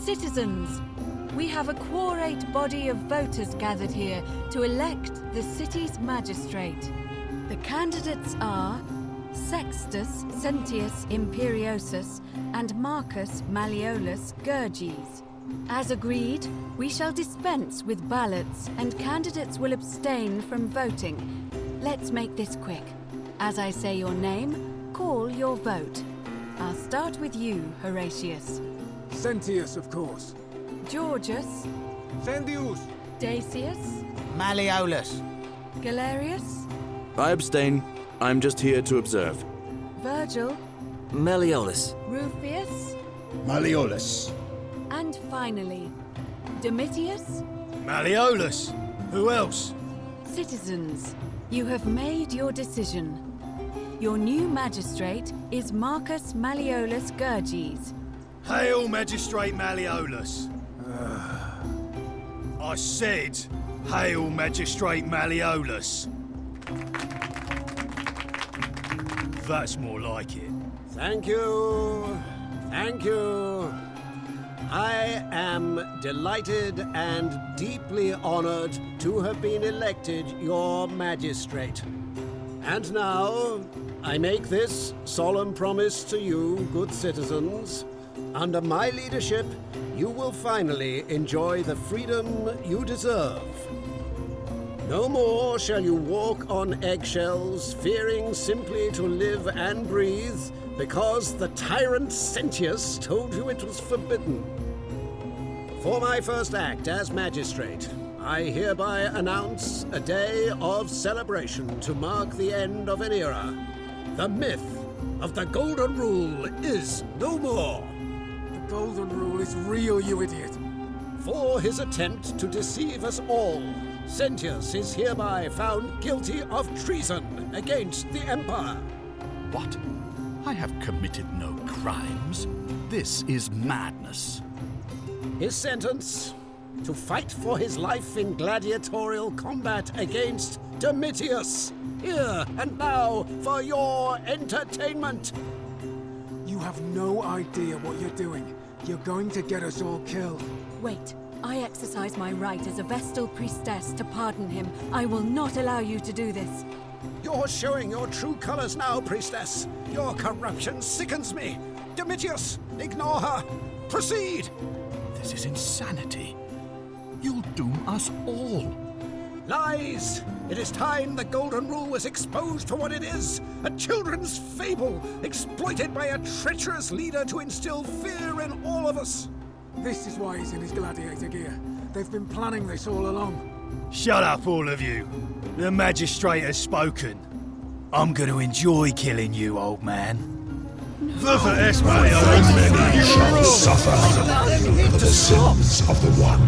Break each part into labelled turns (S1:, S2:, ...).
S1: Citizens, we have a quorate body of voters gathered here to elect the city's magistrate. The candidates are Sextus Sentius Imperiosus and Marcus Malleolus Gurges. As agreed, we shall dispense with ballots and candidates will abstain from voting. Let's make this quick. As I say your name, call your vote. I'll start with you, Horatius.
S2: Sentius, of course.
S1: Georgius.
S2: Sendius.
S1: Dacius.
S3: Malleolus.
S1: Galerius.
S4: I abstain. I'm just here to observe.
S1: Virgil.
S5: Malleolus.
S1: Rufius.
S6: Malleolus.
S1: And finally, Domitius.
S7: Malleolus. Who else?
S1: Citizens, you have made your decision. Your new magistrate is Marcus Malleolus Gurges.
S7: Hail, Magistrate Malleolus. I said, hail, Magistrate Malleolus. That's more like it.
S8: Thank you. Thank you. I am delighted and deeply honored to have been elected your magistrate. And now, I make this solemn promise to you, good citizens. Under my leadership, you will finally enjoy the freedom you deserve. No more shall you walk on eggshells, fearing simply to live and breathe, because the tyrant Sentius told you it was forbidden. For my first act as magistrate, I hereby announce a day of celebration to mark the end of an era. The myth of the Golden Rule is no more.
S2: The Golden Rule is real, you idiot.
S8: For his attempt to deceive us all, Sentius is hereby found guilty of treason against the Empire.
S6: What? I have committed no crimes. This is madness.
S8: His sentence: to fight for his life in gladiatorial combat against Domitius. Here and now for your entertainment.
S2: You have no idea what you're doing. You're going to get us all killed.
S1: Wait, I exercise my right as a Vestal priestess to pardon him. I will not allow you to do this.
S8: You're showing your true colors now, priestess. Your corruption sickens me. Domitius, ignore her. Proceed.
S6: This is insanity. You'll doom us all.
S8: Lies! It is time the Golden Rule was exposed for what it is. A children's fable, exploited by a treacherous leader to instill fear in all of us.
S2: This is why he's in his gladiator gear. They've been planning this all along.
S7: Shut up, all of you. The magistrate has spoken. I'm going to enjoy killing you, old man.
S6: Many shall suffer for the sins of the one.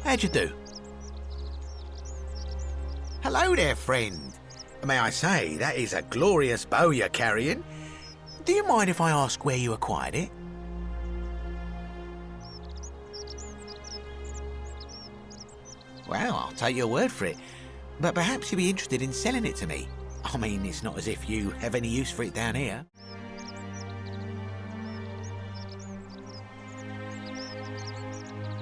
S3: How'd you do? Hello there, friend. May I say, that is a glorious bow you're carrying. Do you mind if I ask where you acquired it? Well, I'll take your word for it. But perhaps you'd be interested in selling it to me. I mean, it's not as if you have any use for it down here.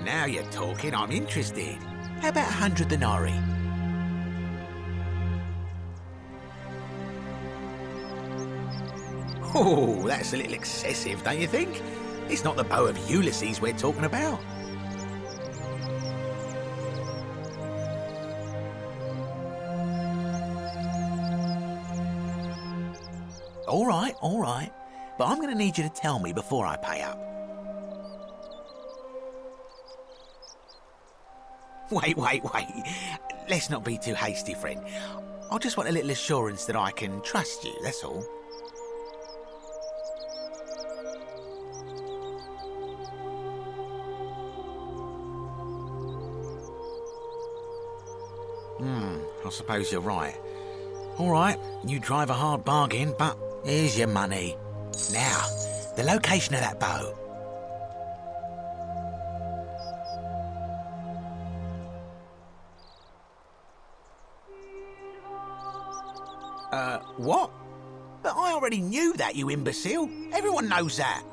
S3: Now you're talking, I'm interested. How about 100 denarii? Oh, that's a little excessive, don't you think? It's not the bow of Ulysses we're talking about. All right. But I'm going to need you to tell me before I pay up. Wait. Let's not be too hasty, friend. I just want a little assurance that I can trust you, that's all. I suppose you're right. All right, you drive a hard bargain, but here's your money. Now, the location of that boat. What? But I already knew that, you imbecile. Everyone knows that.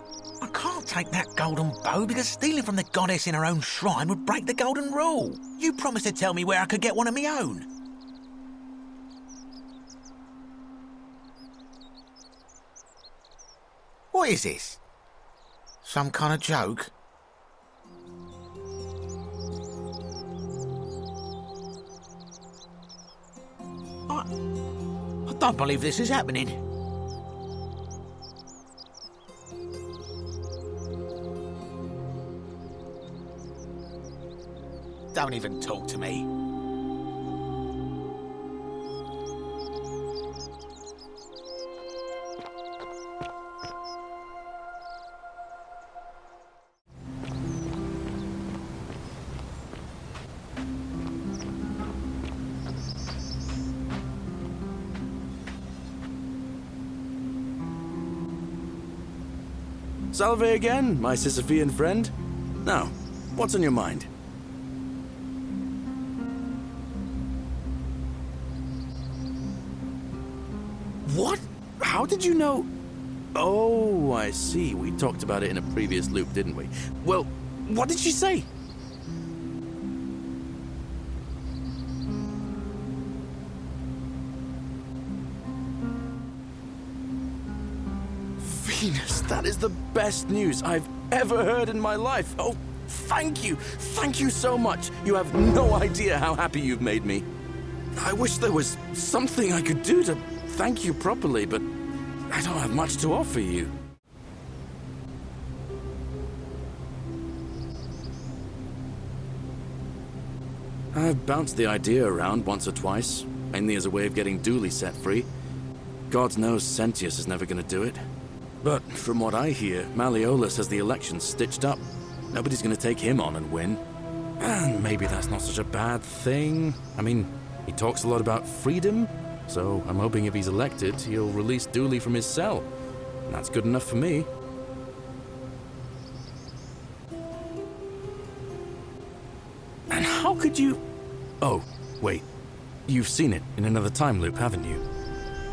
S3: I can't take that golden bow because stealing from the goddess in her own shrine would break the golden rule. You promised to tell me where I could get one of my own. What is this? Some kind of joke? I don't believe this is happening. Don't even talk to me.
S4: Salve again, my Sisyphean friend. Now, what's on your mind? What? How did you know? Oh, I see. We talked about it in a previous loop, didn't we? Well, what did she say? Venus, that is the best news I've ever heard in my life. Oh, thank you. Thank you so much. You have no idea how happy you've made me. I wish there was something I could do to thank you properly, but I don't have much to offer you. I've bounced the idea around once or twice, mainly as a way of getting Dooley set free. God knows Sentius is never going to do it. But from what I hear, Malleolus has the election stitched up. Nobody's going to take him on and win. And maybe that's not such a bad thing. I mean, he talks a lot about freedom, so I'm hoping if he's elected, he'll release Dooley from his cell. And that's good enough for me. And how could you... Oh, wait. You've seen it in another time loop, haven't you?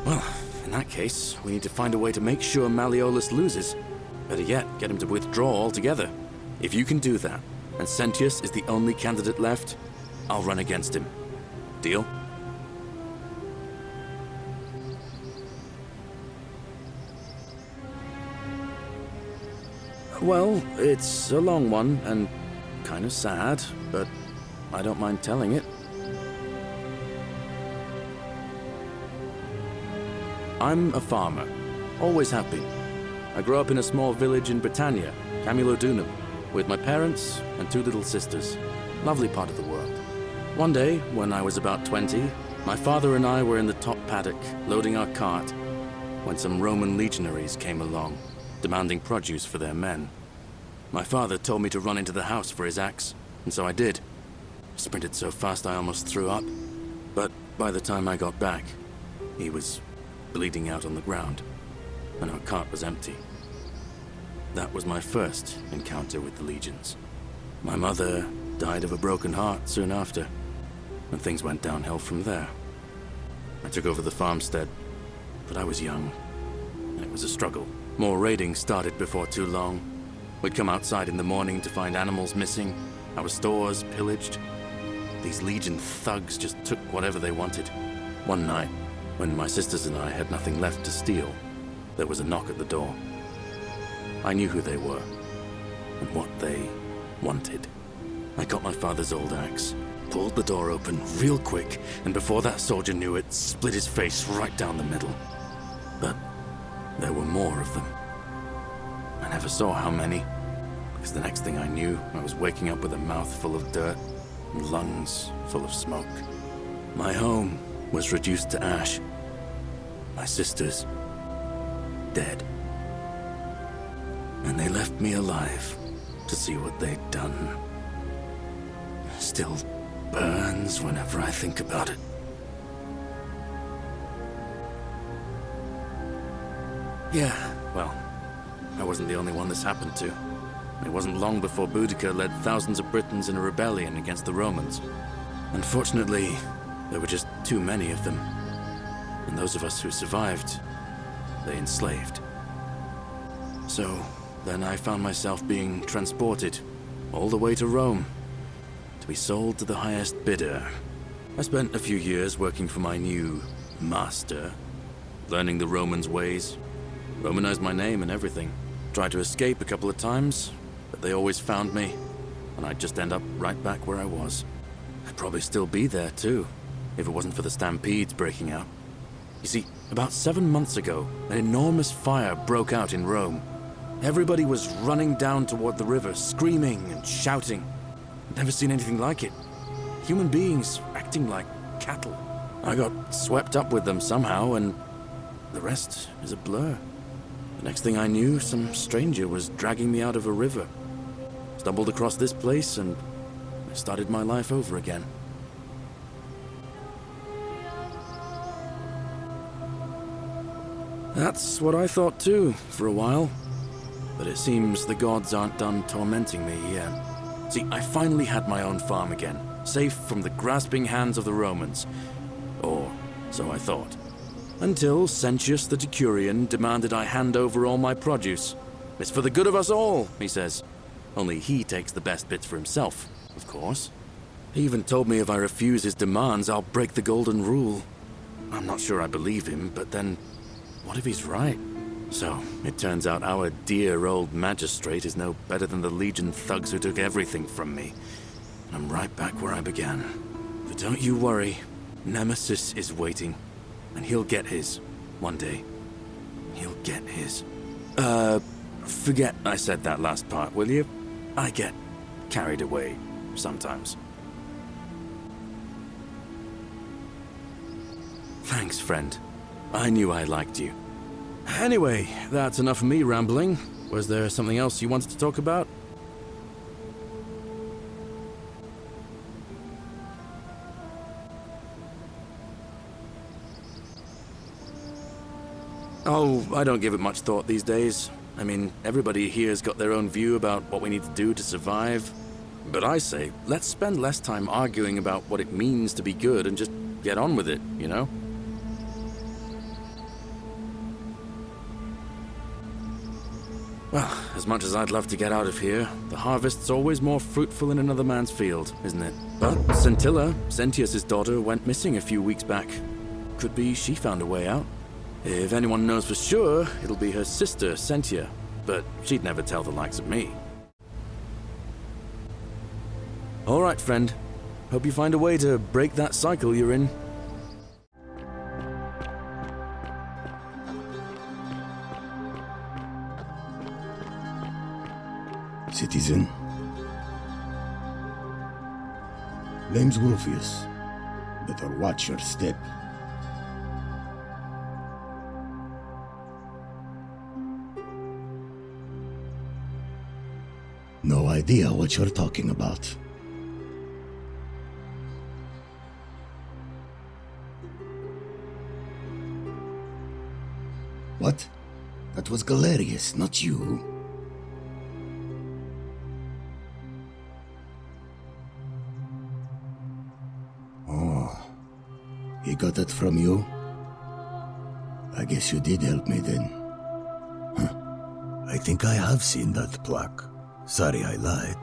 S4: Well, in that case, we need to find a way to make sure Malleolus loses. Better yet, get him to withdraw altogether. If you can do that, and Sentius is the only candidate left, I'll run against him. Deal? Well, it's a long one, and kind of sad, but I don't mind telling it. I'm a farmer. Always have been. I grew up in a small village in Britannia, Camulodunum, with my parents and 2 little sisters. Lovely part of the world. One day, when I was about 20, my father and I were in the top paddock, loading our cart, when some Roman legionaries came along, demanding produce for their men. My father told me to run into the house for his axe, and so I did. Sprinted so fast I almost threw up, but by the time I got back, he was bleeding out on the ground, and our cart was empty. That was my first encounter with the legions. My mother died of a broken heart soon after, and things went downhill from there. I took over the farmstead, but I was young, and it was a struggle. More raiding started before too long. We'd come outside in the morning to find animals missing, our stores pillaged. These Legion thugs just took whatever they wanted. One night, when my sisters and I had nothing left to steal, there was a knock at the door. I knew who they were, and what they wanted. I got my father's old axe, pulled the door open real quick, and before that soldier knew it, split his face right down the middle. But there were more of them. I never saw how many, because the next thing I knew, I was waking up with a mouth full of dirt, and lungs full of smoke. My home was reduced to ash. My sisters, dead. And they left me alive to see what they'd done. Still burns whenever I think about it. Yeah, well, I wasn't the only one this happened to. It wasn't long before Boudica led thousands of Britons in a rebellion against the Romans. Unfortunately, there were just too many of them. And those of us who survived, they enslaved. So, then I found myself being transported all the way to Rome to be sold to the highest bidder. I spent a few years working for my new master, learning the Romans' ways, Romanized my name and everything. Tried to escape a couple of times, but they always found me, and I'd just end up right back where I was. I'd probably still be there too, if it wasn't for the stampedes breaking out. You see, about 7 months ago, an enormous fire broke out in Rome. Everybody was running down toward the river, screaming and shouting. I'd never seen anything like it. Human beings acting like cattle. I got swept up with them somehow, and the rest is a blur. The next thing I knew, some stranger was dragging me out of a river. Stumbled across this place, and I started my life over again. That's what I thought too, for a while. But it seems the gods aren't done tormenting me yet. See, I finally had my own farm again, safe from the grasping hands of the Romans. Or so I thought. Until Sentius the Decurion demanded I hand over all my produce. It's for the good of us all, he says. Only he takes the best bits for himself, of course. He even told me if I refuse his demands, I'll break the golden rule. I'm not sure I believe him, but then, what if he's right? So, it turns out our dear old magistrate is no better than the Legion thugs who took everything from me. And I'm right back where I began. But don't you worry, Nemesis is waiting. And he'll get his, one day. He'll get his. Forget I said that last part, will you? I get carried away, sometimes. Thanks, friend. I knew I liked you. Anyway, that's enough of me rambling. Was there something else you wanted to talk about? Oh, I don't give it much thought these days. I mean, everybody here's got their own view about what we need to do to survive. But I say, let's spend less time arguing about what it means to be good and just get on with it, you know? Well, as much as I'd love to get out of here, the harvest's always more fruitful in another man's field, isn't it? But Scintilla, Sentius' daughter, went missing a few weeks back. Could be she found a way out. If anyone knows for sure, it'll be her sister, Sentia. But she'd never tell the likes of me. All right, friend. Hope you find a way to break that cycle you're in.
S5: Citizen. Name's Wolfius. Better watch your step. No idea what you're talking about. What? That was Galerius, not you. Oh, he got that from you? I guess you did help me then. Huh. I think I have seen that plaque. Sorry I lied.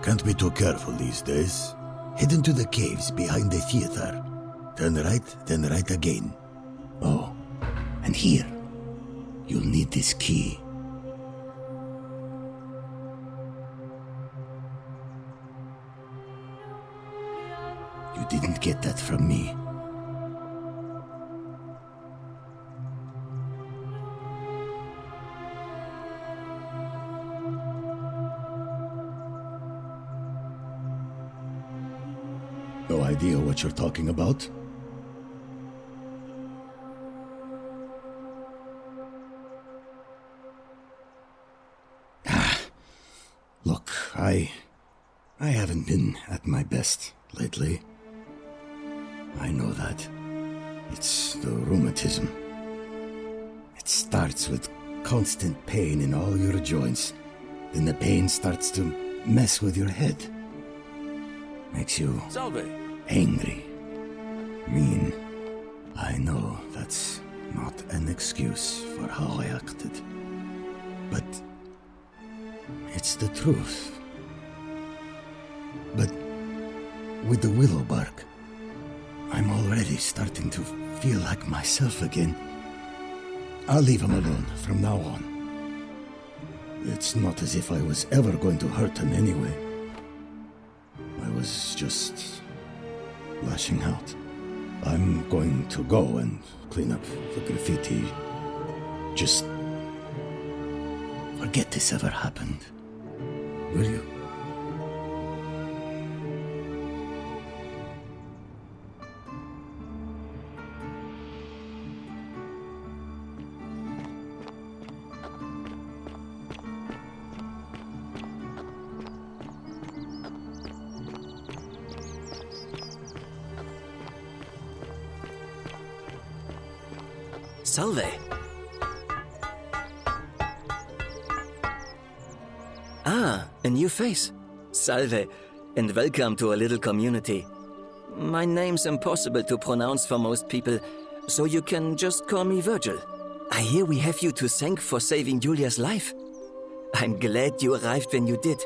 S5: Can't be too careful these days. Head into the caves behind the theater. Turn right, then right again. Oh, and here. You'll need this key. You didn't get that from me. no idea what you're talking about. Look, I haven't been at my best lately. I know that. It's the rheumatism. It starts with constant pain in all your joints. Then the pain starts to mess with your head. Makes you
S4: Salve!
S5: angry, mean. I know that's not an excuse for how I acted. But it's the truth. But with the willow bark, I'm already starting to feel like myself again. I'll leave him alone from now on. It's not as if I was ever going to hurt him anyway. I was just lashing out. I'm going to go and clean up the graffiti. Just forget this ever happened. Will you?
S9: Salve. Ah, a new face. Salve, and welcome to a little community. My name's impossible to pronounce for most people, so you can just call me Virgil. I hear we have you to thank for saving Julia's life. I'm glad you arrived when you did.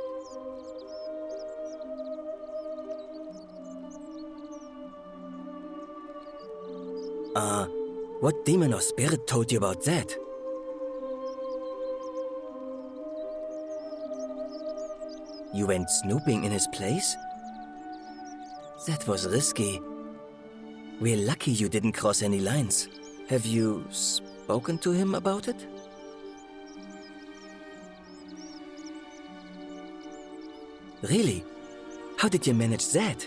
S9: What demon or spirit told you about that? You went snooping in his place? That was risky. We're lucky you didn't cross any lines. Have you spoken to him about it? Really? How did you manage that?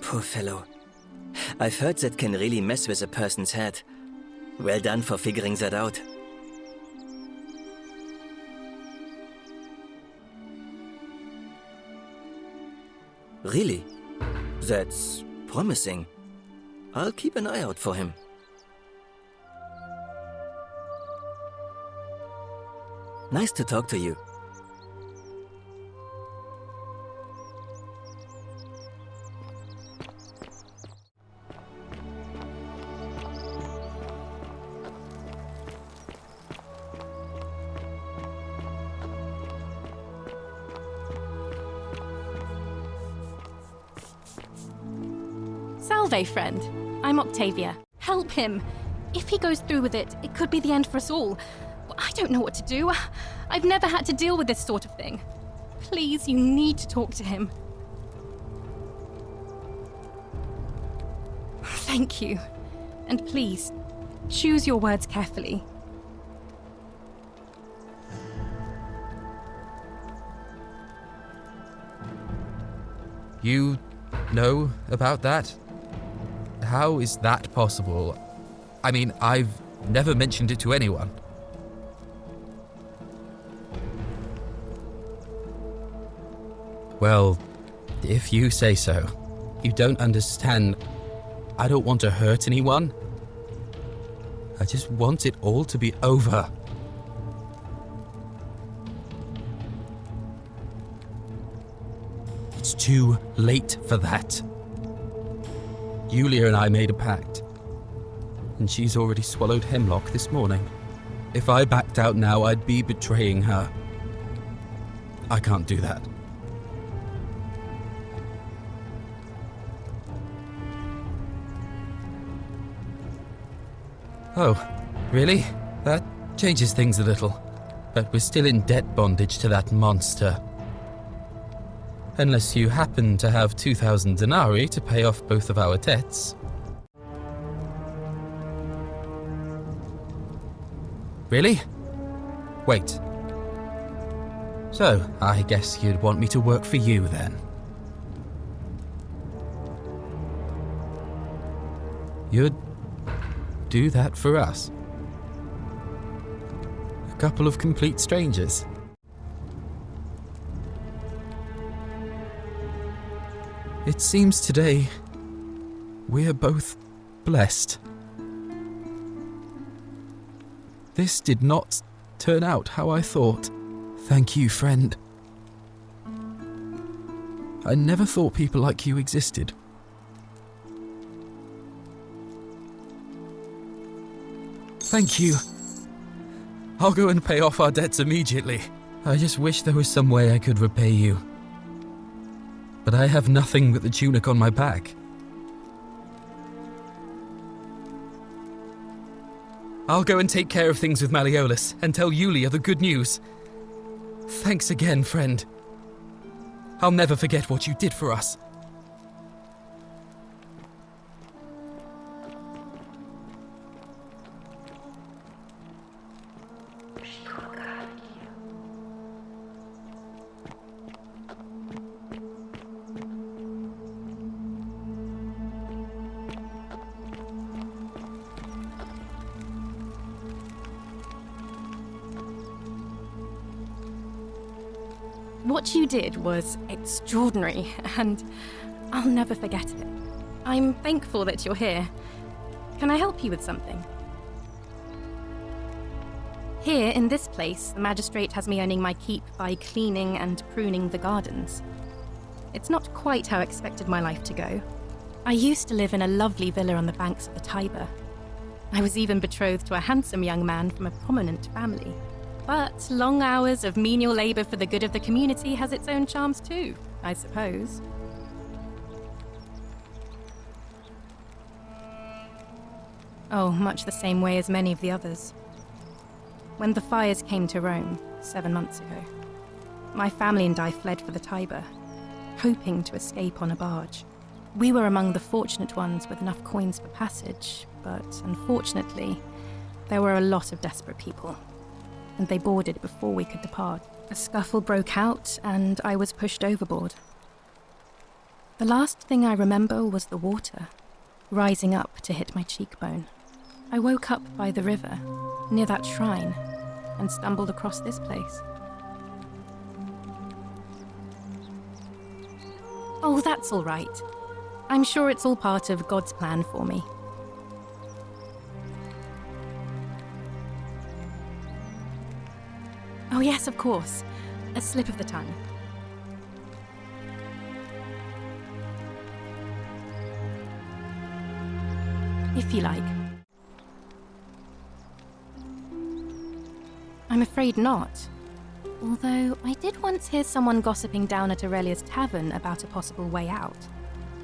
S9: Poor fellow. I've heard that can really mess with a person's head. Well done for figuring that out. Really? That's promising. I'll keep an eye out for him. Nice to talk to you.
S10: Salve, friend. I'm Octavia. Help him. If he goes through with it, it could be the end for us all. I don't know what to do. I've never had to deal with this sort of thing. Please, you need to talk to him. Thank you. And please, choose your words carefully.
S11: You know about that? How is that possible? I mean, I've never mentioned it to anyone. Well, if you say so. You don't understand. I don't want to hurt anyone. I just want it all to be over. It's too late for that. Julia and I made a pact, and she's already swallowed hemlock this morning. If I backed out now, I'd be betraying her. I can't do that. Oh, really? That changes things a little. But we're still in debt bondage to that monster. Unless you happen to have 2,000 denarii to pay off both of our debts. Really? Wait. So, I guess you'd want me to work for you then. You'd do that for us? A couple of complete strangers? It seems today we're both blessed. This did not turn out how I thought. Thank you, friend. I never thought people like you existed. Thank you. I'll go and pay off our debts immediately. I just wish there was some way I could repay you. But I have nothing but the tunic on my back. I'll go and take care of things with Malleolus and tell Yulia the good news. Thanks again, friend. I'll never forget what you did for us.
S10: What you did was extraordinary, and I'll never forget it. I'm thankful that you're here. Can I help you with something? Here, in this place, the magistrate has me earning my keep by cleaning and pruning the gardens. It's not quite how I expected my life to go. I used to live in a lovely villa on the banks of the Tiber. I was even betrothed to a handsome young man from a prominent family. But long hours of menial labor for the good of the community has its own charms too, I suppose. Oh, much the same way as many of the others. When the fires came to Rome 7 months ago, my family and I fled for the Tiber, hoping to escape on a barge. We were among the fortunate ones with enough coins for passage, but unfortunately, there were a lot of desperate people, and they boarded before we could depart. A scuffle broke out, and I was pushed overboard. The last thing I remember was the water, rising up to hit my cheekbone. I woke up by the river, near that shrine, and stumbled across this place. Oh, that's all right. I'm sure it's all part of God's plan for me. Oh yes, of course. A slip of the tongue. If you like. I'm afraid not. Although, I did once hear someone gossiping down at Aurelia's tavern about a possible way out.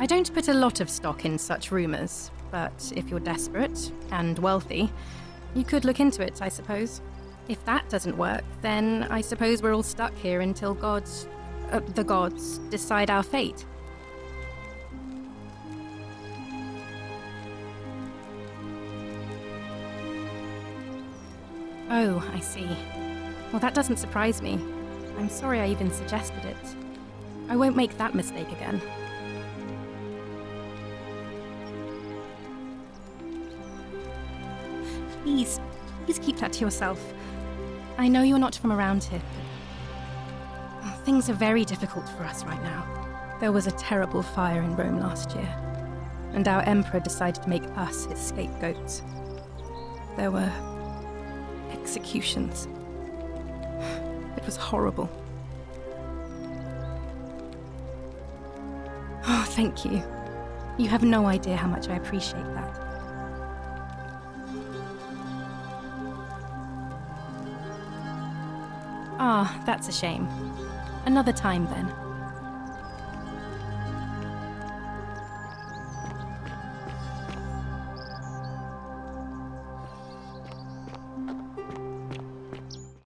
S10: I don't put a lot of stock in such rumours, but if you're desperate and wealthy, you could look into it, I suppose. If that doesn't work, then I suppose we're all stuck here until the gods decide our fate. Oh, I see. Well, that doesn't surprise me. I'm sorry I even suggested it. I won't make that mistake again. Please keep that to yourself. I know you're not from around here, but things are very difficult for us right now. There was a terrible fire in Rome last year, and our emperor decided to make us his scapegoats. There were executions. It was horrible. Oh, thank you. You have no idea how much I appreciate that. Ah, that's a shame. Another time then.